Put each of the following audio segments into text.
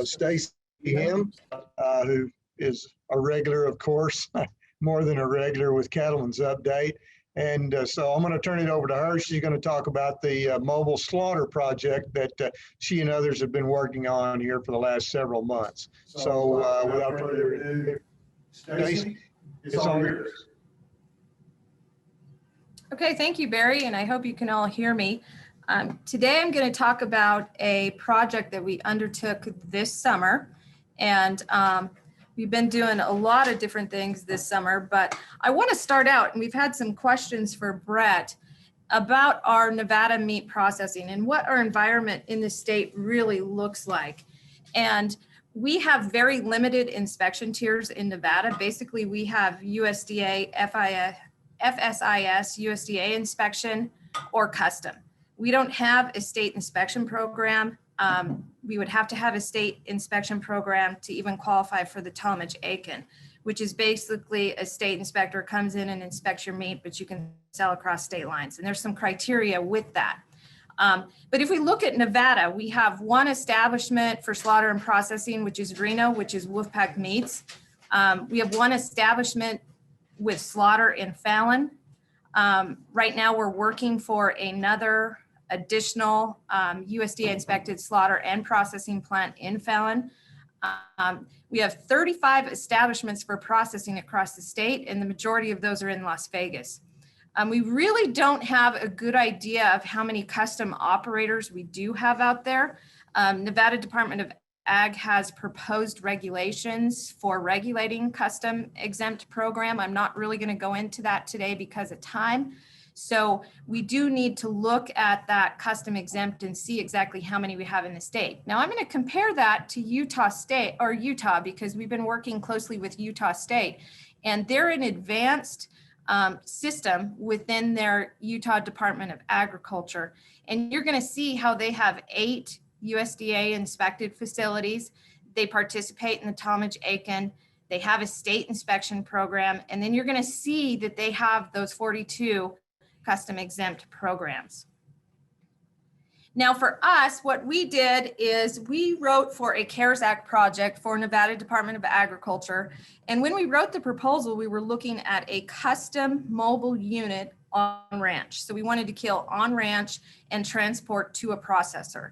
Stacy Him, who is a regular, of course, more than a regular with Cattleman's Update. And so I'm going to turn it over to her. She's going to talk about the mobile slaughter project that she and others have been working on here for the last several months. So without further ado, Stacy, it's all yours. Okay, thank you, Barry, and I hope you can all hear me. Today I'm going to talk about a project that we undertook this summer, and we've been doing a lot of different things this summer, but I want to start out, and we've had some questions for Brett about our Nevada meat processing and what our environment in the state really looks like. And we have very limited inspection tiers in Nevada. Basically, we have USDA, FSIS, USDA inspection, or custom. We don't have a state inspection program. We would have to have a state inspection program to even qualify for the Tallmadge-Aiken, which is basically a state inspector comes in and inspects your meat, but you can sell across state lines. And there's some criteria with that. But if we look at Nevada, we have one establishment for slaughter and processing, which is Reno, which is Wolfpack Meats. We have one establishment with slaughter in Fallon. Right now we're working for another additional USDA inspected slaughter and processing plant in Fallon. We have 35 establishments for processing across the state, and the majority of those are in Las Vegas. We really don't have a good idea of how many custom operators we do have out there. Nevada Department of Ag has proposed regulations for regulating custom exempt program. I'm not really going to go into that today because of time. So we do need to look at that custom exempt and see exactly how many we have in the state. Now I'm going to compare that to Utah State or Utah, because we've been working closely with Utah State, and they're an advanced system within their Utah Department of Agriculture. And you're going to see how they have 8 USDA inspected facilities. They participate in the Tallmadge-Aiken. They have a state inspection program. And then you're going to see that they have those 42 custom exempt programs. Now for us, what we did is we wrote for a CARES Act project for Nevada Department of Agriculture. And when we wrote the proposal, we were looking at a custom mobile unit on ranch. So we wanted to kill on ranch and transport to a processor.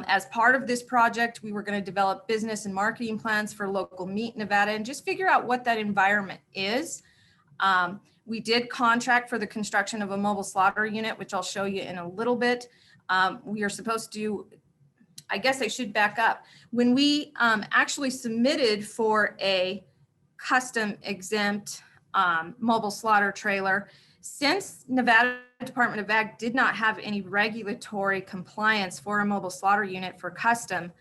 As part of this project, we were going to develop business and marketing plans for local meat in Nevada and just figure out what that environment is. We did contract for the construction of a mobile slaughter unit, which I'll show you in a little bit. We are supposed to, I guess I should back up. When we actually submitted for a custom exempt mobile slaughter trailer, since Nevada Department of Ag did not have any regulatory compliance for a mobile slaughter unit for custom,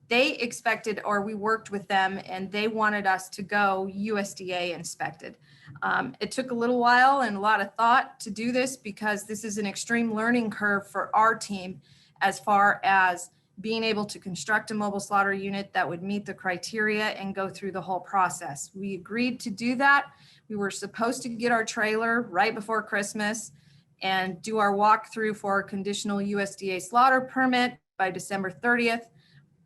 they expected, or we worked with them, and they wanted us to go USDA inspected. It took a little while and a lot of thought to do this, because this is an extreme learning curve for our team as far as being able to construct a mobile slaughter unit that would meet the criteria and go through the whole process. We agreed to do that. We were supposed to get our trailer right before Christmas and do our walkthrough for our conditional USDA slaughter permit by December 30th.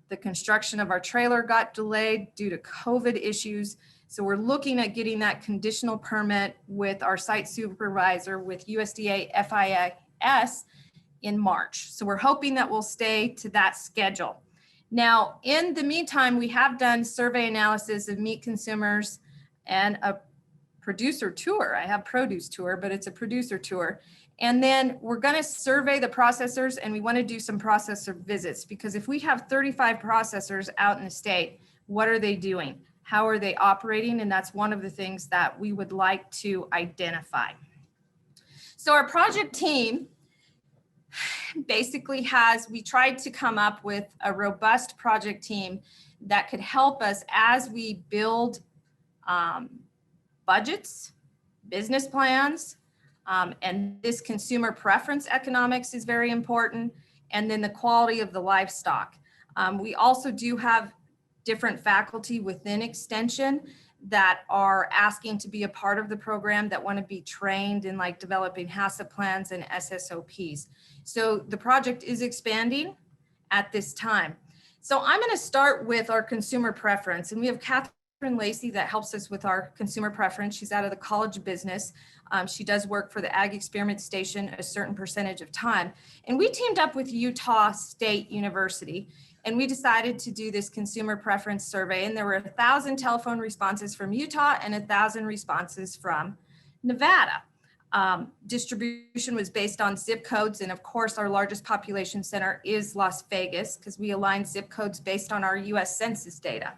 The construction of our trailer got delayed due to COVID issues. So we're looking at getting that conditional permit with our site supervisor with USDA FIS in March. So we're hoping that we'll stay to that schedule. Now, in the meantime, we have done survey analysis of meat consumers and a producer tour. I have produce tour, but it's a producer tour. And then we're going to survey the processors, and we want to do some processor visits, because if we have 35 processors out in the state, what are they doing? How are they operating? And that's one of the things that we would like to identify. So our project team basically we tried to come up with a robust project team that could help us as we build budgets, business plans, and this consumer preference economics is very important, and then the quality of the livestock. We also do have different faculty within Extension that are asking to be a part of the program, that want to be trained in like developing HACCP plans and SSOPs. So the project is expanding at this time. So I'm going to start with our consumer preference, and we have Catherine Lacey that helps us with our consumer preference. She's out of the College of Business. She does work for the Ag Experiment Station a certain percentage of time. And we teamed up with Utah State University, and we decided to do this consumer preference survey. And there were 1,000 telephone responses from Utah and 1,000 responses from Nevada. Distribution was based on zip codes. And of course, our largest population center is Las Vegas because we aligned zip codes based on our US Census data.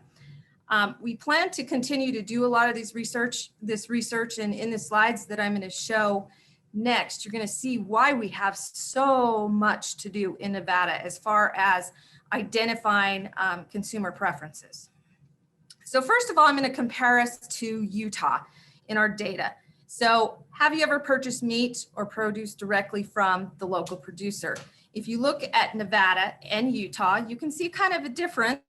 We plan to continue to do a lot of this research, and in the slides that I'm going to show next, you're going to see why we have so much to do in Nevada as far as identifying consumer preferences. So first of all, I'm going to compare us to Utah in our data. So have you ever purchased meat or produce directly from the local producer? If you look at Nevada and Utah, you can see kind of a difference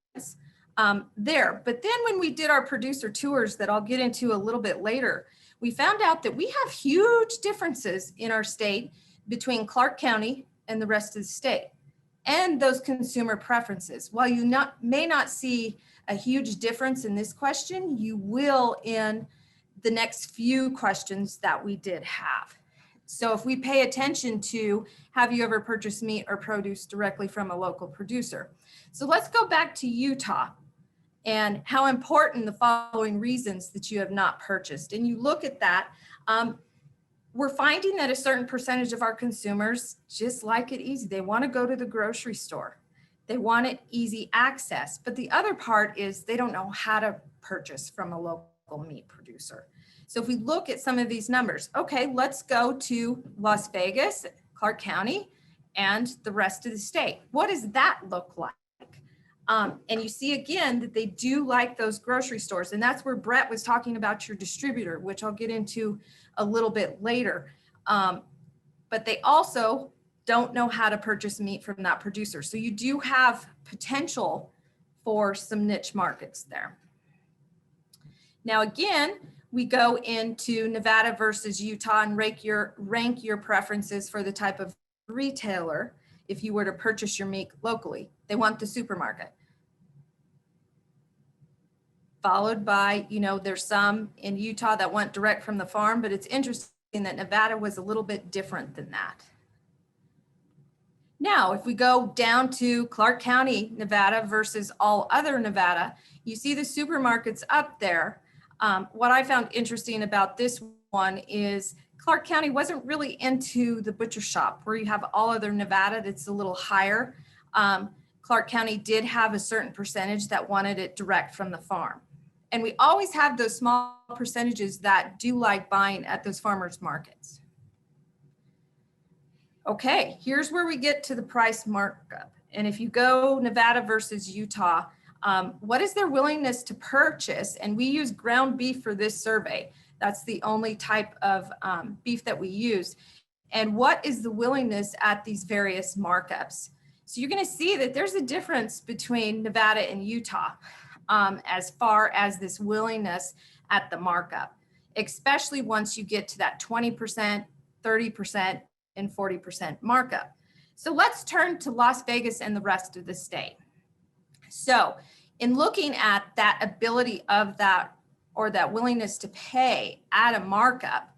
there. But then when we did our producer tours that I'll get into a little bit later, we found out that we have huge differences in our state between Clark County and the rest of the state and those consumer preferences. While you may not see a huge difference in this question, you will in the next few questions that we did have. So if we pay attention to, have you ever purchased meat or produce directly from a local producer? So let's go back to Utah and how important the following reasons that you have not purchased. And you look at that, we're finding that a certain percentage of our consumers just like it easy. They want to go to the grocery store. They want it easy access. But the other part is they don't know how to purchase from a local meat producer. So if we look at some of these numbers, okay, let's go to Las Vegas, Clark County, and the rest of the state. What does that look like? And you see again that they do like those grocery stores. And that's where Brett was talking about your distributor, which I'll get into a little bit later. But they also don't know how to purchase meat from that producer. So you do have potential for some niche markets there. Now, again, we go into Nevada versus Utah and rank your preferences for the type of retailer if you were to purchase your meat locally. They want the supermarket. Followed by, there's some in Utah that want direct from the farm, but it's interesting that Nevada was a little bit different than that. Now, if we go down to Clark County, Nevada versus all other Nevada, you see the supermarkets up there. What I found interesting about this one is Clark County wasn't really into the butcher shop where you have all other Nevada that's a little higher. Clark County did have a certain percentage that wanted it direct from the farm. And we always have those small percentages that do like buying at those farmers markets. Okay, here's where we get to the price markup. And if you go Nevada versus Utah, what is their willingness to purchase? And we use ground beef for this survey. That's the only type of beef that we use. And what is the willingness at these various markups? So you're going to see that there's a difference between Nevada and Utah as far as this willingness at the markup, especially once you get to that 20%, 30%, and 40% markup. So let's turn to Las Vegas and the rest of the state. So in looking at that ability of that, or that willingness to pay at a markup,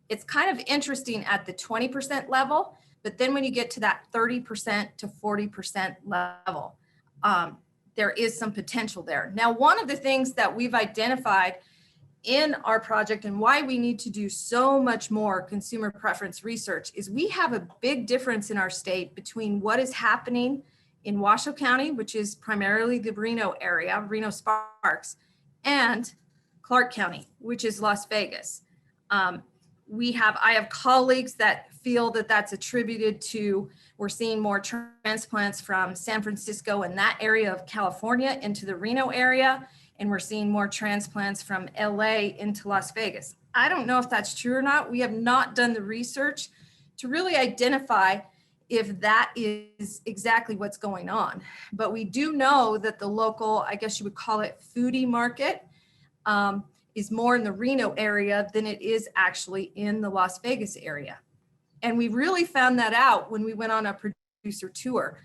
it's kind of interesting at the 20% level, but then when you get to that 30% to 40% level, there is some potential there. Now, one of the things that we've identified in our project and why we need to do so much more consumer preference research is we have a big difference in our state between what is happening in Washoe County, which is primarily the Reno area, Reno Sparks, and Clark County, which is Las Vegas. I have colleagues that feel that that's attributed to, we're seeing more transplants from San Francisco and that area of California into the Reno area, and we're seeing more transplants from LA into Las Vegas. I don't know if that's true or not. We have not done the research to really identify if that is exactly what's going on. But we do know that the local, I guess you would call it foodie market, is more in the Reno area than it is actually in the Las Vegas area. And we really found that out when we went on a producer tour.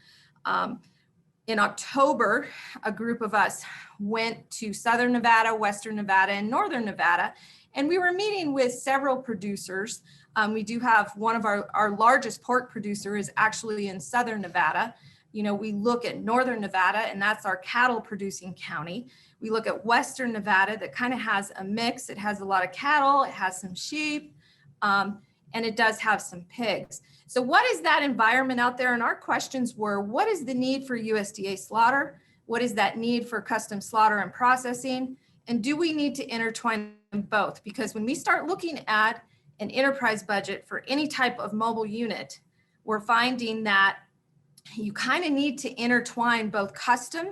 In October, a group of us went to Southern Nevada, Western Nevada, and Northern Nevada, and we were meeting with several producers. We do have one of our largest pork producer is actually in Southern Nevada. You know, we look at Northern Nevada, and that's our cattle producing county. We look at Western Nevada that kind of has a mix. It has a lot of cattle, it has some sheep, and it does have some pigs. So what is that environment out there? And our questions were, what is the need for USDA slaughter? What is that need for custom slaughter and processing? And do we need to intertwine them both? Because when we start looking at an enterprise budget for any type of mobile unit, we're finding that you kind of need to intertwine both custom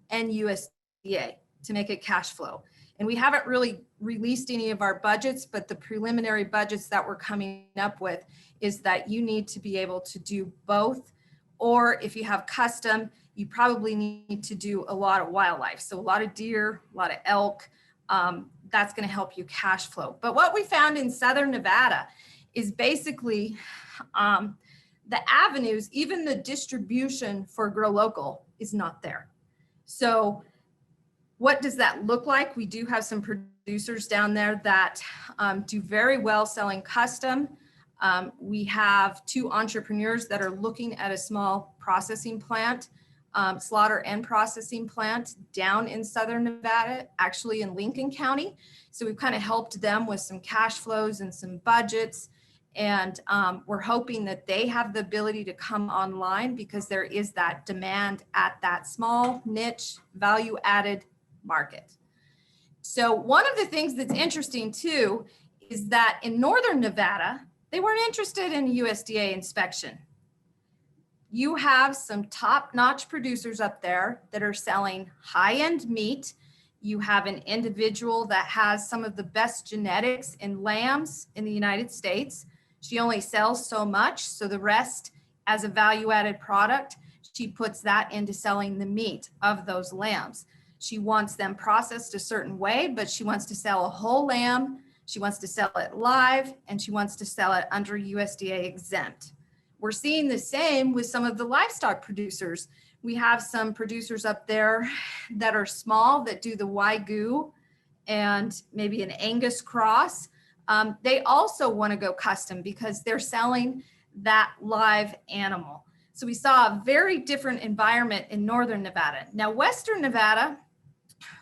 and USDA to make it cash flow. And we haven't really released any of our budgets, but the preliminary budgets that we're coming up with is that you need to be able to do both. Or if you have custom, you probably need to do a lot of wildlife. So a lot of deer, a lot of elk, that's going to help you cash flow. But what we found in Southern Nevada is basically the avenues, even the distribution for Grow Local is not there. So what does that look like? We do have some producers down there that do very well selling custom. We have 2 entrepreneurs that are looking at a small processing plant, slaughter and processing plant down in Southern Nevada, actually in Lincoln County. So we've kind of helped them with some cash flows and some budgets. And we're hoping that they have the ability to come online because there is that demand at that small niche value added market. So one of the things that's interesting too is that in Northern Nevada, they weren't interested in USDA inspection. You have some top-notch producers up there that are selling high-end meat. You have an individual that has some of the best genetics in lambs in the United States. She only sells so much, so the rest as a value-added product, she puts that into selling the meat of those lambs. She wants them processed a certain way, but she wants to sell a whole lamb. She wants to sell it live, and she wants to sell it under USDA exempt. We're seeing the same with some of the livestock producers. We have some producers up there that are small that do the Wagyu and maybe an Angus cross. They also want to go custom because they're selling that live animal. So we saw a very different environment in Northern Nevada. Now, Western Nevada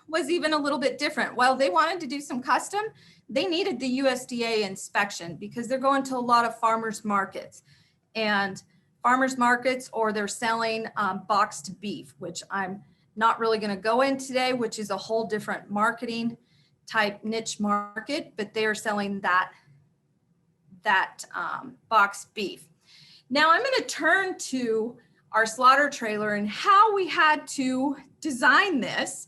was even a little bit different. While they wanted to do some custom, they needed the USDA inspection because they're going to a lot of farmers markets and farmers markets, or they're selling boxed beef, which I'm not really going to go in today, which is a whole different marketing type niche market, but they are selling that boxed beef. Now I'm going to turn to our slaughter trailer and how we had to design this,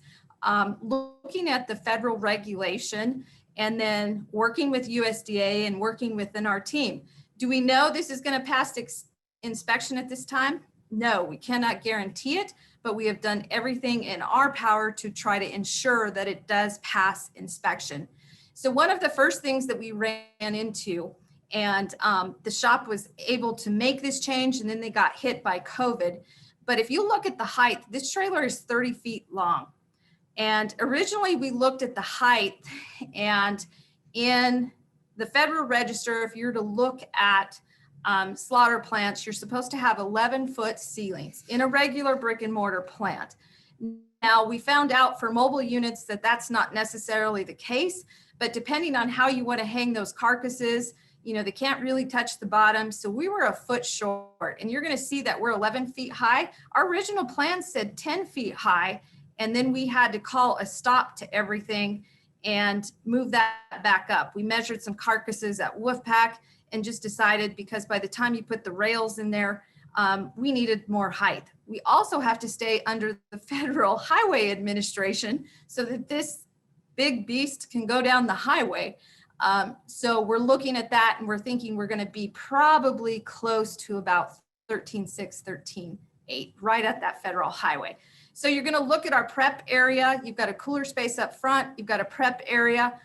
looking at the federal regulation and then working with USDA and working within our team. Do we know this is going to pass inspection at this time? No, we cannot guarantee it, but we have done everything in our power to try to ensure that it does pass inspection. So one of the first things that we ran into, and the shop was able to make this change, and then they got hit by COVID. But if you look at the height, this trailer is 30 feet long. And originally we looked at the height, and in the Federal Register, if you're to look at slaughter plants, you're supposed to have 11-foot ceilings in a regular brick and mortar plant. Now, we found out for mobile units that that's not necessarily the case, but depending on how you want to hang those carcasses, you know, they can't really touch the bottom. So we were a foot short, and you're going to see that we're 11 feet high. Our original plan said 10 feet high, and then we had to call a stop to everything and move that back up. We measured some carcasses at Wolfpack and just decided, because by the time you put the rails in there, we needed more height. We also have to stay under the Federal Highway Administration so that this big beast can go down the highway. So we're looking at that, and we're thinking we're going to be probably close to about 13.6, 13.8, right at that federal highway. So you're going to look at our prep area. You've got a cooler space up front. You've got a prep area.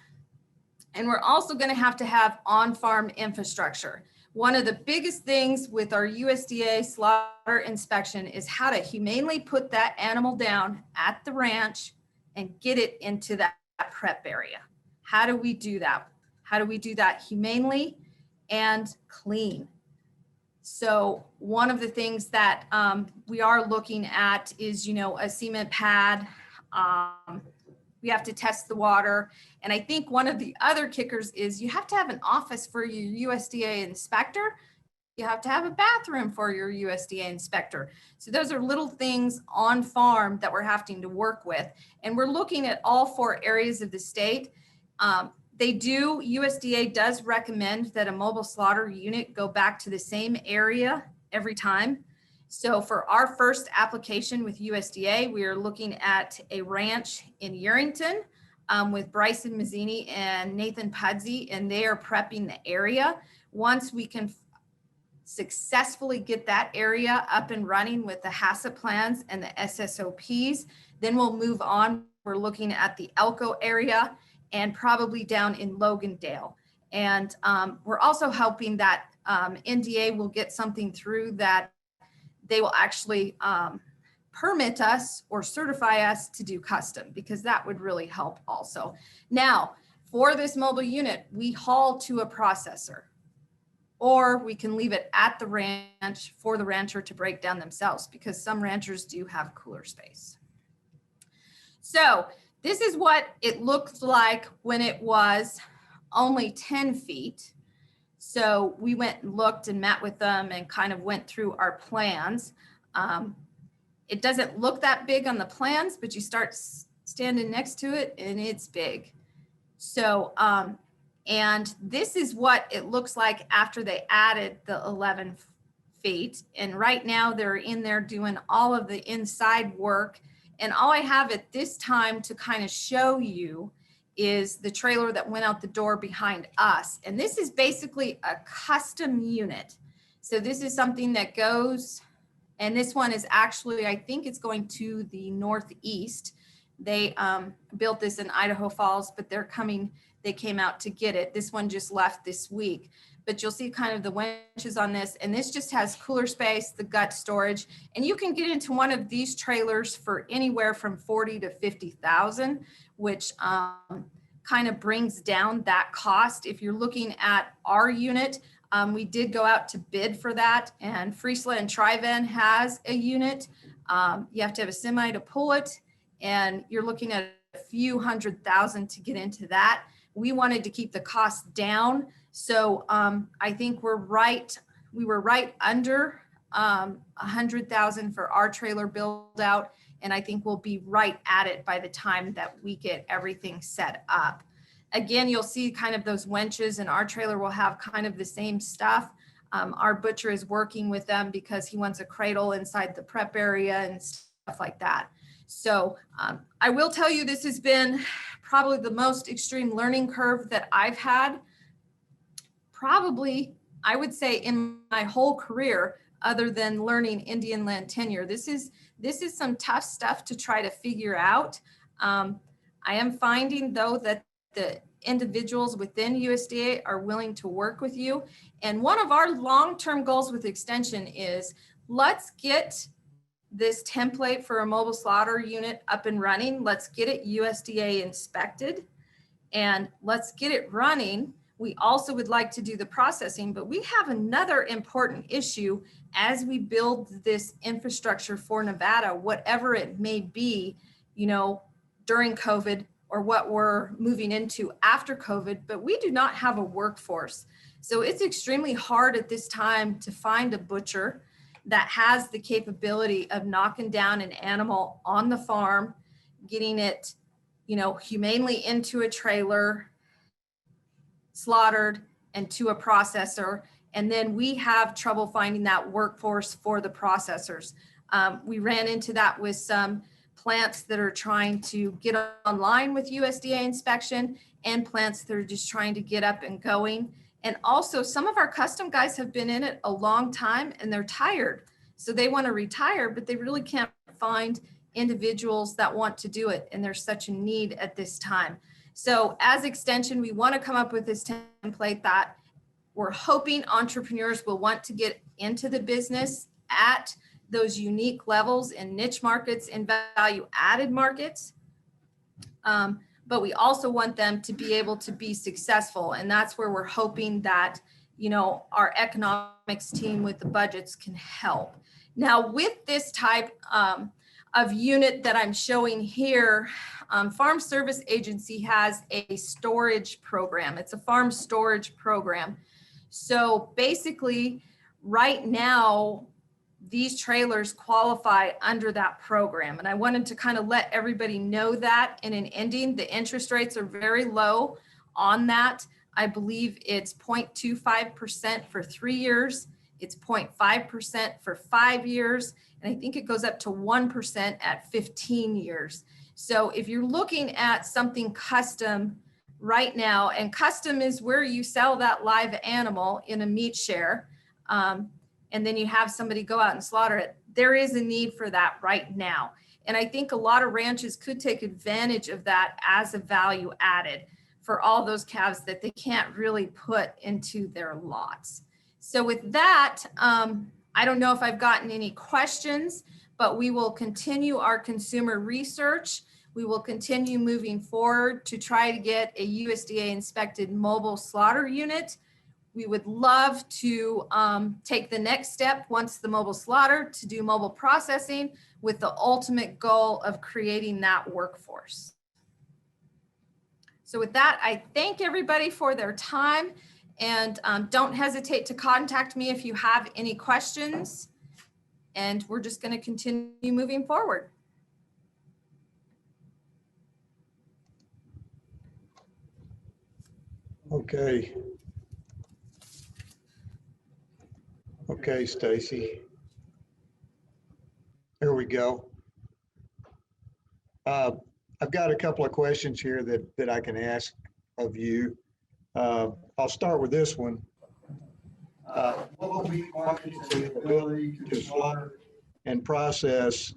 And we're also going to have on-farm infrastructure. One of the biggest things with our USDA slaughter inspection is how to humanely put that animal down at the ranch and get it into that prep area. How do we do that? How do we do that humanely and clean? So one of the things that we are looking at is, a cement pad. We have to test the water. And I think one of the other kickers is you have to have an office for your USDA inspector. You have to have a bathroom for your USDA inspector. So those are little things on farm that we're having to work with. And we're looking at all 4 areas of the state. USDA does recommend that a mobile slaughter unit go back to the same area every time. So for our first application with USDA, we are looking at a ranch in Yerington with Bryson Mazzini and Nathan Pudsey, and they are prepping the area. Once we can successfully get that area up and running with the HACCP plans and the SSOPs, then we'll move on. We're looking at the Elko area and probably down in Logandale. And we're also hoping that NDA will get something through that they will actually permit us or certify us to do custom, because that would really help also. Now, for this mobile unit, we haul to a processor, or we can leave it at the ranch for the rancher to break down themselves, because some ranchers do have cooler space. So this is what it looked like when it was only 10 feet. So we went and looked and met with them and kind of went through our plans. It doesn't look that big on the plans, but you start standing next to it and it's big. So, and this is what it looks like after they added the 11 feet. And right now they're in there doing all of the inside work. And all I have at this time to kind of show you is the trailer that went out the door behind us. And this is basically a custom unit. So this is something that goes, and this one is actually, I think it's going to the northeast. They built this in Idaho Falls, but they came out to get it. This one just left this week. But you'll see kind of the winches on this, and this just has cooler space, the gut storage, and you can get into one of these trailers for anywhere from 40 to 50,000, which kind of brings down that cost. If you're looking at our unit, we did go out to bid for that, and Friesla and Trivan has a unit. You have to have a semi to pull it, and you're looking at a few $100,000 to get into that. We wanted to keep the cost down. So I think we were right under 100,000 for our trailer build out. And I think we'll be right at it by the time that we get everything set up. Again, you'll see kind of those winches, and our trailer will have kind of the same stuff. Our butcher is working with them because he wants a cradle inside the prep area and stuff like that. So I will tell you, this has been probably the most extreme learning curve that I've had. Probably, I would say, in my whole career, other than learning Indian land tenure. This is some tough stuff to try to figure out. I am finding, though, that the individuals within USDA are willing to work with you. And one of our long-term goals with Extension is, let's get this template for a mobile slaughter unit up and running. Let's get it USDA inspected, and let's get it running. We also would like to do the processing, but we have another important issue as we build this infrastructure for Nevada, whatever it may be, during COVID or what we're moving into after COVID, but we do not have a workforce. So it's extremely hard at this time to find a butcher that has the capability of knocking down an animal on the farm, getting it, humanely into a trailer, slaughtered, and to a processor. And then we have trouble finding that workforce for the processors. We ran into that with some plants that are trying to get online with USDA inspection, and plants that are just trying to get up and going. And also, some of our custom guys have been in it a long time and they're tired. So they want to retire, but they really can't find individuals that want to do it. And there's such a need at this time. So as extension, we want to come up with this template that we're hoping entrepreneurs will want to get into the business at those unique levels in niche markets and value added markets. But we also want them to be able to be successful. And that's where we're hoping that, you know, our economics team with the budgets can help. Now with this type of unit that I'm showing here, Farm Service Agency has a storage program. It's a farm storage program. So basically right now, these trailers qualify under that program. And I wanted to kind of let everybody know that in an ending, the interest rates are very low on that. I believe it's 0.25% for 3 years. It's 0.5% for 5 years. And I think it goes up to 1% at 15 years. So if you're looking at something custom right now, and custom is where you sell that live animal in a meat share, and then you have somebody go out and slaughter it, there is a need for that right now. And I think a lot of ranches could take advantage of that as a value added for all those calves that they can't really put into their lots. So with that, I don't know if I've gotten any questions, but we will continue our consumer research. We will continue moving forward to try to get a USDA inspected mobile slaughter unit. We would love to take the next step once the mobile slaughter to do mobile processing with the ultimate goal of creating that workforce. So with that, I thank everybody for their time, and don't hesitate to contact me if you have any questions, and we're just going to continue moving forward. Okay. Okay, Stacy. There we go. I've got a couple of questions here that I can ask of you. I'll start with this one. What will be the ability to slaughter and process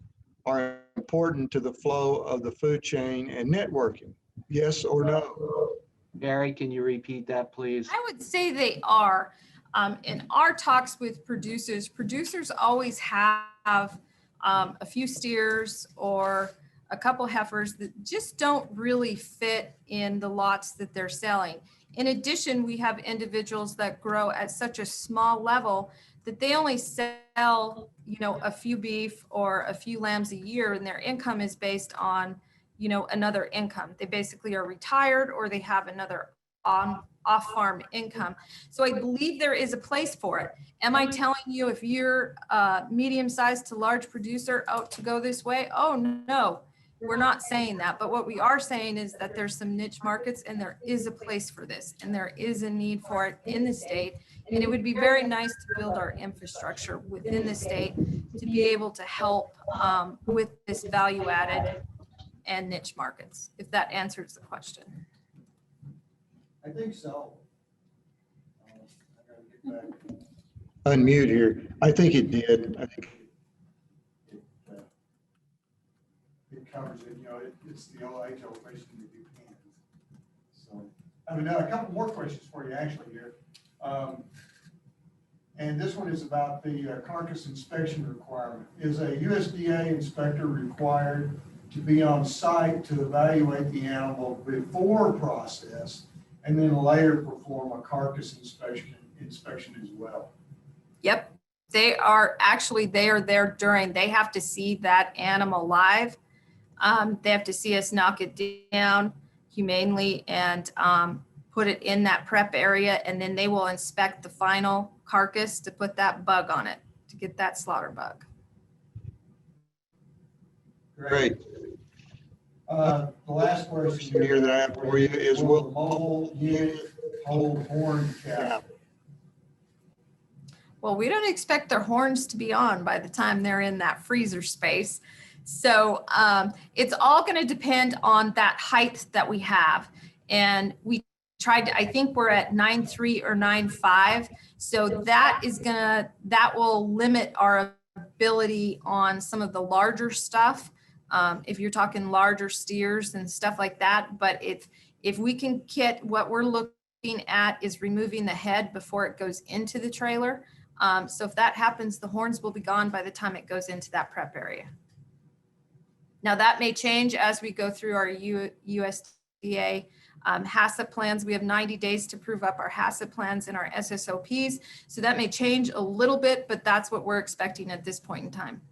are important to the flow of the food chain and networking? Yes or no? Barry, can you repeat that, please? I would say they are. In our talks with producers, producers always have a few steers or a couple heifers that just don't really fit in the lots that they're selling. In addition, we have individuals that grow at such a small level that they only sell, you know, a few beef or a few lambs a year, and their income is based on, you know, another income. They basically are retired or they have another off-farm income. So I believe there is a place for it. Am I telling you if you're medium-sized to large producer to go this way? Oh, no, we're not saying that. But what we are saying is that there's some niche markets and there is a place for this and there is a need for it in the state. And it would be very nice to build our infrastructure within the state to be able to help with this value added and niche markets, if that answers the question. I think so. I gotta get back. Unmute here. I think it did. I think It covers it, you know, it's the OHO question that you can. So, I mean, a couple more questions for you actually here. And this one is about the carcass inspection requirement. Is a USDA inspector required to be on site to evaluate the animal before process and then later perform a carcass inspection as well? Yep, they are there during. They have to see that animal live. They have to see us knock it down humanely and put it in that prep area, and then they will inspect the final carcass to put that bug on it, to get that slaughter bug. great. The last question Here that I have for you is, will will the mobile unit hold horn cap? Well, we don't expect their horns to be on by the time they're in that freezer space. So it's all going to depend on that height that we have. And we tried to, I think we're at 9.3 or 9.5. So that will limit our ability on some of the larger stuff. If you're talking larger steers and stuff like that, but If we can get, what we're looking at is removing the head before it goes into the trailer. So if that happens, the horns will be gone by the time it goes into that prep area. Now that may change as we go through our USDA HACCP plans. We have 90 days to prove up our HACCP plans and our SSOPs. So that may change a little bit, but that's what we're expecting at this point in time.